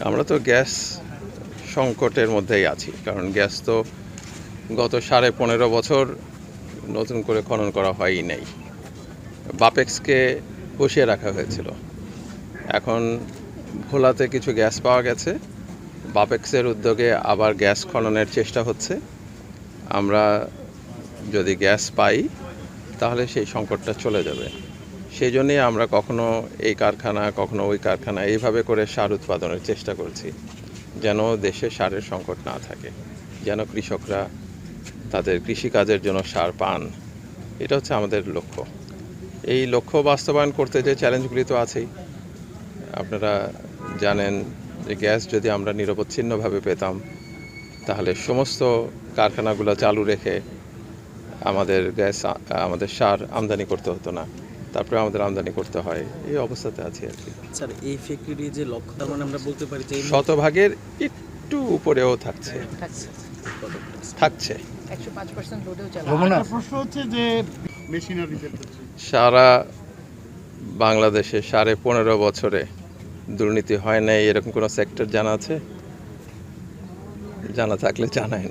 আমরা তো গ্যাস সংকটের মধ্যেই আছি, কারণ গ্যাস তো গত 15.5 বছর নতুন করে খনন করা হয়ই নাই। বাপেক্সকে বসিয়ে রাখা হয়েছিল। এখন ভোলাতে কিছু গ্যাস পাওয়া গেছে, বাপেক্সের উদ্যোগে আবার গ্যাস খননের চেষ্টা হচ্ছে। আমরা যদি গ্যাস পাই তাহলে সেই সংকটটা চলে যাবে। সেই জন্যই আমরা কখনো এই কারখানা কখনো ওই কারখানা এইভাবে করে সার উৎপাদনের চেষ্টা করছি, যেন দেশে সারের সংকট না থাকে, যেন কৃষকরা তাদের কৃষিকাজের জন্য সার পান। এটা হচ্ছে আমাদের লক্ষ্য। এই লক্ষ্য বাস্তবায়ন করতে যে চ্যালেঞ্জগুলি তো আছেই। আপনারা জানেন যে গ্যাস যদি আমরা নিরবচ্ছিন্নভাবে পেতাম তাহলে সমস্ত কারখানাগুলো চালু রেখে আমাদের সার আমদানি করতে হতো না, তারপরে আমাদের আমদানি করতে হয়। এই অবস্থাতে আছি আর কি। স্যার, এই ফ্যাক্টরি যে লক্ষ্য, তার মানে আমরা বলতে পারি যে শতভাগের একটু উপরেও থাকছে। 105% লোডেও চালানো। প্রশ্ন হচ্ছে যে মেশিনারিদের সারা বাংলাদেশে 15.5 বছরে দুর্নীতি হয় নাই এরকম কোনো সেক্টর জানা আছে? জানা থাকলে জানান।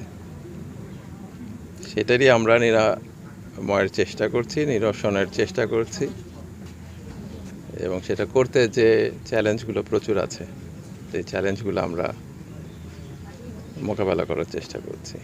সেটারই আমরা নিরাময়ের চেষ্টা করছি, নিরসনের চেষ্টা করছি, এবং সেটা করতে যে চ্যালেঞ্জগুলো প্রচুর আছে, সেই চ্যালেঞ্জগুলো আমরা মোকাবেলা করার চেষ্টা করছি।